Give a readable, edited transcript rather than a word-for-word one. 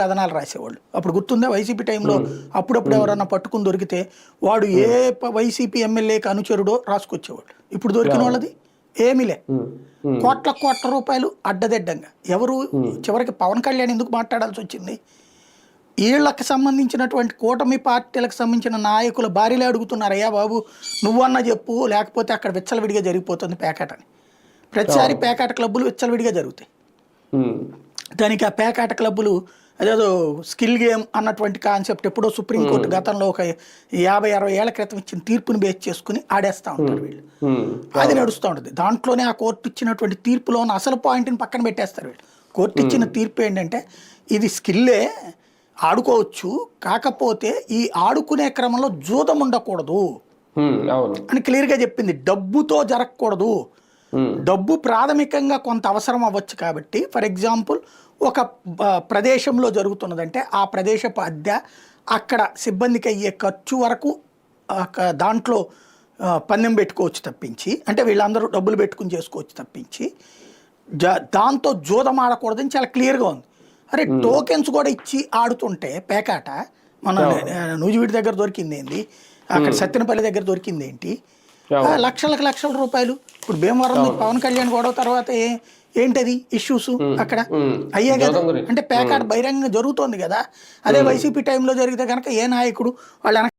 కథనాలు రాసేవాళ్ళు. అప్పుడు గుర్తుందా వైసీపీ టైంలో అప్పుడప్పుడు ఎవరన్నా పట్టుకుని దొరికితే వాడు ఏ వైసీపీ ఎమ్మెల్యేకి అనుచరుడో రాసుకొచ్చేవాడు. ఇప్పుడు దొరికిన వాళ్ళది ఏమీలే. కోట్ల రూపాయలు అడ్డదిడ్డంగా. ఎవరు చివరికి పవన్ కళ్యాణ్ ఎందుకు మాట్లాడాల్సి వచ్చింది? వీళ్ళకి సంబంధించినటువంటి కూటమి పార్టీలకు సంబంధించిన నాయకుల భార్యలే అడుగుతున్నారు, అయ్యా బాబు నువ్వన్నా చెప్పు, లేకపోతే అక్కడ విచ్చలవిడిగా జరిగిపోతుంది పేకాట అని. ప్రతిసారి పేకాట క్లబ్బులు విచ్చలవిడిగా జరుగుతాయి. దానికి ఆ పేకాట క్లబ్బులు అదేదో స్కిల్ గేమ్ అన్నటువంటి కాన్సెప్ట్ ఎప్పుడో సుప్రీంకోర్టు గతంలో ఒక 50-60 ఏళ్ల క్రితం ఇచ్చిన తీర్పుని బేస్ చేసుకుని ఆడేస్తూ ఉంటారు వీళ్ళు. అది నడుస్తూ ఉంటుంది. దాంట్లోనే ఆ కోర్టు ఇచ్చినటువంటి తీర్పులో ఉన్న అసలు పాయింట్ని పక్కన పెట్టేస్తారు వీళ్ళు. కోర్టు ఇచ్చిన తీర్పు ఏంటంటే ఇది స్కిల్లే, ఆడుకోవచ్చు, కాకపోతే ఈ ఆడుకునే క్రమంలో జూదం ఉండకూడదు అని క్లియర్గా చెప్పింది. డబ్బుతో జరగకూడదు. డబ్బు ప్రాథమికంగా కొంత అవసరం అవ్వచ్చు కాబట్టి, ఫర్ ఎగ్జాంపుల్ ఒక ప్రదేశంలో జరుగుతున్నదంటే ఆ ప్రదేశపు అద్దె, అక్కడ సిబ్బందికి అయ్యే ఖర్చు వరకు దాంట్లో పందెం పెట్టుకోవచ్చు తప్పించి, అంటే వీళ్ళందరూ డబ్బులు పెట్టుకుని చేసుకోవచ్చు తప్పించి దాంతో జూదం ఆడకూడదని చాలా క్లియర్గా ఉంది. అరే టోకెన్స్ కూడా ఇచ్చి ఆడుతుంటే పేకాట మన నూజివీడి దగ్గర దొరికింది ఏంది, అక్కడ సత్తెనపల్లి దగ్గర దొరికింది ఏంటి, లక్షల రూపాయలు. ఇప్పుడు భీమవరం పవన్ కళ్యాణ్ గొడవ తర్వాత ఏంటది ఇష్యూస్ అక్కడ అయ్యే కదా. అంటే పేకాట బహిరంగంగా జరుగుతోంది కదా. అదే వైసీపీ టైంలో జరిగితే కనుక ఏ నాయకుడు వాళ్ళ